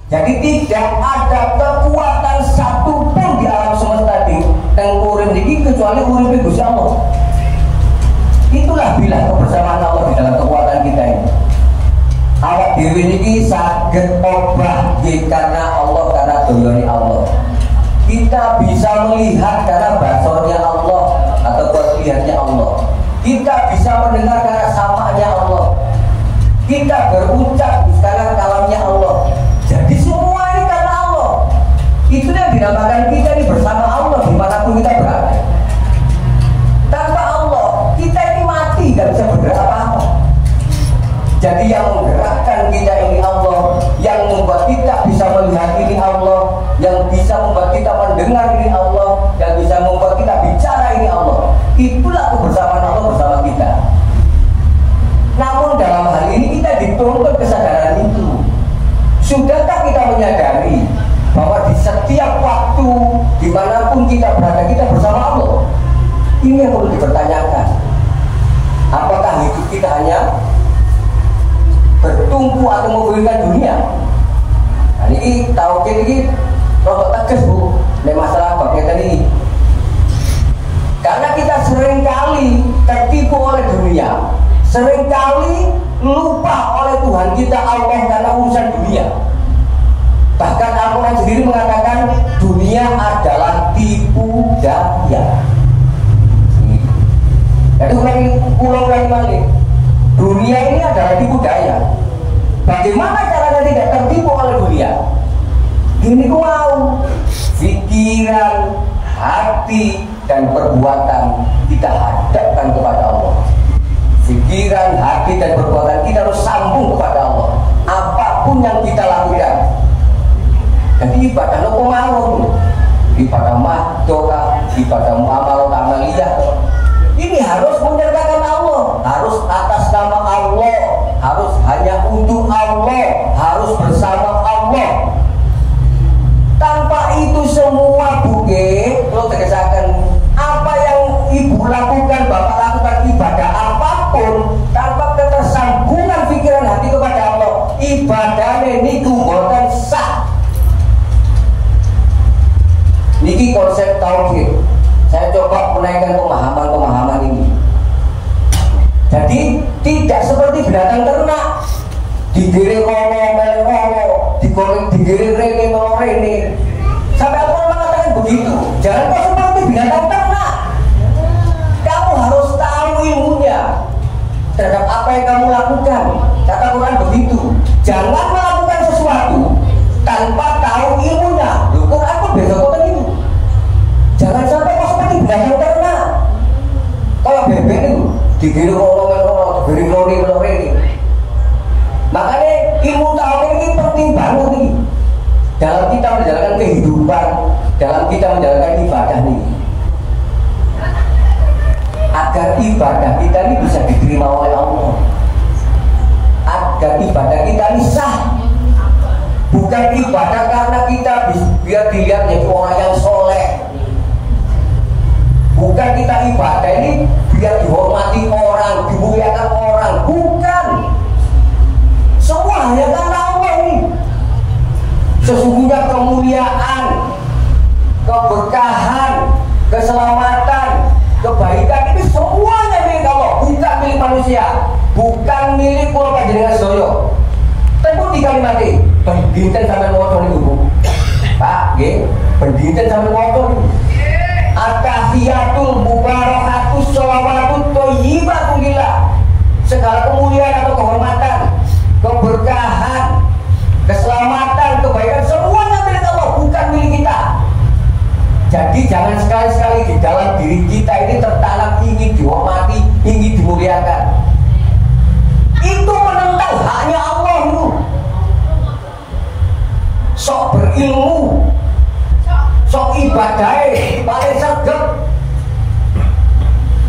Jadi tidak ada kekuatan satupun di alam semesta ini yang urip ini kecuali urip Gusti Allah. Itulah bila kebersamaan Allah di dalam kekuatan kita ini. Awak dewi ini saged obah karena Allah, karena doyoni Allah. Kita bisa melihat karena basornya Allah atau lihatnya Allah. Kita bisa mendengar karena samanya Allah. Kita berucap karena kalamnya Allah. Jadi semua ini karena Allah. Itu yang dinamakan kita ini bersama Allah dimanapun kita berada. Tanpa Allah kita ini mati, tidak bisa bergerak apa-apa. Jadi yang menggerakkan kita ini Allah, yang membuat kita bisa melihat ini Allah, yang bisa membuat kita mendengar ini Allah, yang bisa membuat kita bicara ini Allah. Itulah kebersamaan Allah bersama kita. Namun dalam hal ini kita dituntut kesadaran itu. Sudahkah kita menyadari bahwa di setiap waktu dimanapun kita berada kita bersama Allah? Ini yang perlu dipertanyakan. Apakah hidup kita hanya bertumpu atau membutuhkan dunia? Nah, ini tauhid ini rotok tegas bu, ini masalah bagian ini. Karena kita seringkali tertipu oleh dunia, seringkali lupa oleh Tuhan kita Allah karena urusan dunia. Bahkan Al-Quran sendiri mengatakan dunia adalah tipu daya. Jadi pulau balik, dunia ini adalah tipu daya. Bagaimana caranya tidak tertipu oleh dunia? Ini ku mau pikiran, hati, dan perbuatan kita hadapkan kepada Allah. Pikiran, hati, dan perbuatan kita harus sambung kepada Allah. Apapun yang kita lakukan. Jadi ibadah lo mau, ibadah mahdoka, ibadah muamalah amaliyah. Ini harus menyertakan Allah, harus atas nama Allah, harus hanya untuk Allah, harus bersama Allah. Tanpa itu semua buke, lo tegaskan apa yang ibu lakukan, bapak lakukan ibadah apapun, tanpa ketersambungan pikiran hati kepada Allah, ibadahnya ini boten sah. Niki konsep tauhid. Saya coba menaikkan pemahaman ini. Jadi tidak seperti binatang ternak, digiring kono meleng kono, digiring rene kono rene. Sampai aku mengatakan begitu. Jangan kau seperti binatang ternak. Kamu harus tahu ilmunya terhadap apa yang kamu lakukan. Kata Quran begitu. Jangan melakukan sesuatu tanpa tahu ilmunya. Quran pun besok itu. Jangan sampai kau seperti binatang ternak. Kalau bebek itu digiring kono, digiring kono rene. Makanya ilmu tauhid ini penting banget nih dalam kita menjalankan kehidupan, dalam kita menjalankan ibadah nih, agar ibadah kita ini bisa diterima oleh Allah, agar ibadah kita ini sah. Bukan ibadah karena kita biar dilihat jadi orang yang soleh. Bukan kita ibadah ini biar dihormati orang, dimuliakan orang. Bukan. Semua hanya karena Allah ini. Sesungguhnya kemuliaan, keberkahan, keselamatan, kebaikan ini semuanya milik Allah, bukan milik manusia, bukan milik pulau panjenengan sedaya. Tentu di kalimat ini, pendinten sampai motor itu bu, Pak, pendinten sampai motor. At-tahiyatul mubarakatus sholawatut thayyibatun lillah. Segala kemuliaan atau kehormatan, keberkahan, keselamatan, kebaikan semuanya milik Allah, bukan milik kita. Jadi jangan sekali-sekali di dalam diri kita ini tertanam ingin dihormati, ingin dimuliakan. Itu menentang haknya Allah itu. Sok berilmu, sok ibadahnya paling segep,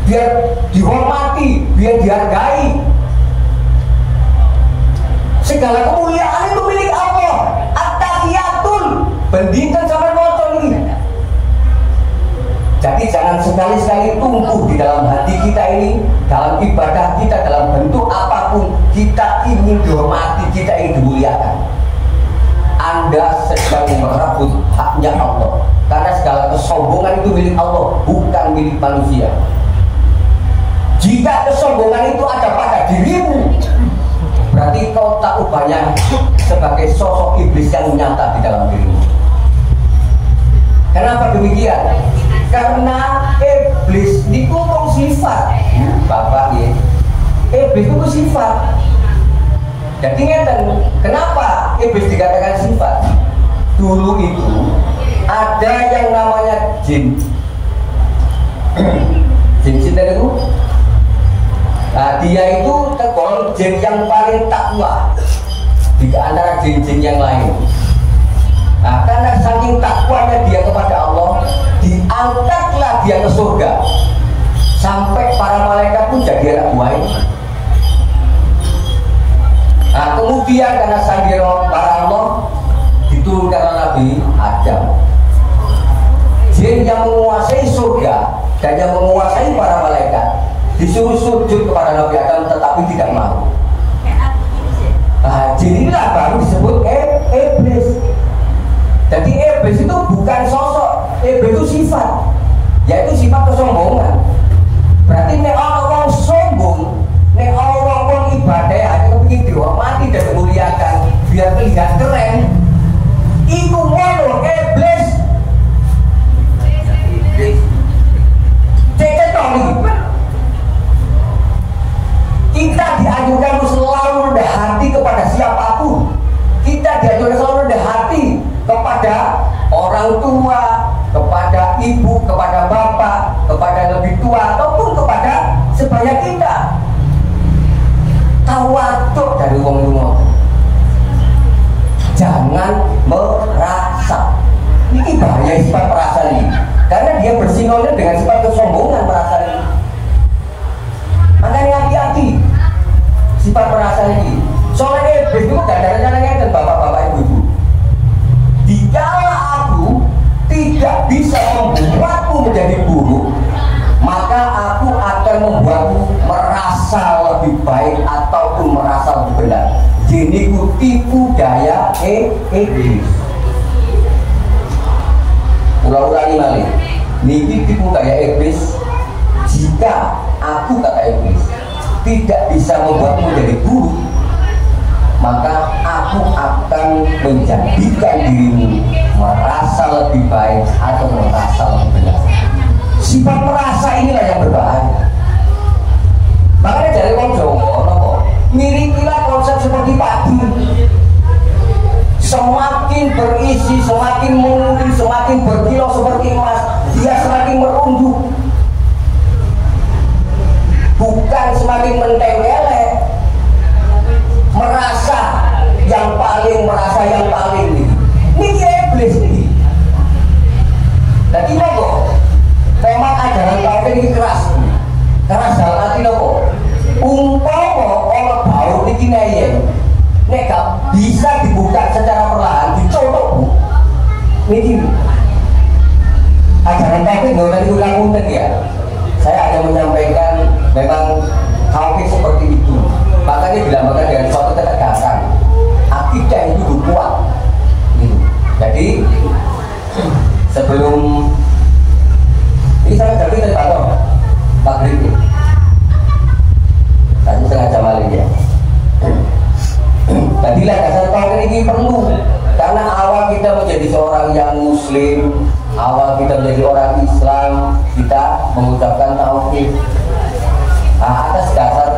biar dihormati, biar dihargai. Segala kemuliaan itu milik Allah. At-tahiyatul bendinten sampai motor ini. Jadi jangan sekali-sekali tumbuh di dalam hati kita ini, dalam ibadah kita, dalam bentuk apapun kita ingin dihormati, kita ingin dimuliakan. Anda kesombongan itu milik Allah, bukan milik manusia. Jika kesombongan itu ada pada dirimu, berarti kau tak ubahnya sebagai sosok iblis yang nyata di dalam dirimu. Kenapa demikian? Karena iblis itu sifat, Bapak ya. Iblis itu sifat. Jadi ngeten, kenapa iblis dikatakan sifat? Dulu itu ada yang namanya jin. Jin itu, nah dia itu tergolong jin yang paling takwa di antara jin-jin yang lain. Nah, karena saking takwanya dia kepada Allah, diangkatlah dia ke surga. Sampai para malaikat pun jadi anak buahnya. Nah, kemudian karena sanggiro para Allah, diturunkan Nabi Adam. Jin yang menguasai surga dan yang menguasai para malaikat disuruh sujud kepada Nabi Adam, tetapi tidak mau. Nah, jin inilah baru disebut iblis. Jadi iblis itu bukan sosok, iblis itu sifat, yaitu sifat kesombongan. Berarti nek orang sombong, nek orang ibadah hanya kepingin dihormati dan dimuliakan biar terlihat keren, itu mono iblis. Kita dianjurkan selalu rendah hati kepada siapapun. Kita dianjurkan selalu rendah hati kepada orang tua, kepada ibu, kepada bapak, kepada yang lebih tua, ataupun kepada sebaya kita. Tawaduk dari wong lunga. Jangan merasa. Ini bahaya sifat perasaan ini, karena dia bersinonim dengan sifat kesombongan perasaan ini. Makanya hati-hati sifat perasaan ini. Soalnya iblis itu gandarannya dan bapak-bapak ibu-ibu. Jikalau aku tidak bisa membuatmu menjadi buruk, maka aku akan membuatmu merasa lebih baik ataupun merasa lebih benar. Jadi ku tipu daya iblis. Ulang-ulangi malih. Niki tipu daya iblis. Jika aku kata iblis tidak bisa membuatmu menjadi buruk, maka aku akan menjadikan dirimu merasa lebih baik atau merasa lebih benar. Sifat merasa inilah yang berbahaya. Makanya dari wong Jawa, mirikilah konsep seperti padi. Semakin berisi, semakin mengundi, semakin berkilau seperti emas, dia semakin merunduk. Bukan semakin mentenggelek, merasa yang paling ini iblis ini. Jadi nopo memang ajaran kafir ini keras dalam hati nopo umpama orang bau niki neye nek gak bisa dibuka secara perlahan dicotok niki ajaran kafir nggak usah diulang-ulang ya. Saya hanya menyampaikan memang kafir seperti itu. Makanya dilambangkan dengan suatu ketegasan. Akidah itu kuat. Jadi sebelum ini saya jadi tentang maghrib ini. Tadi setengah jam lagi ya. Tadilah dasar tauhid ini perlu karena awal kita menjadi seorang yang muslim, awal kita menjadi orang Islam, kita mengucapkan tauhid. Atas dasar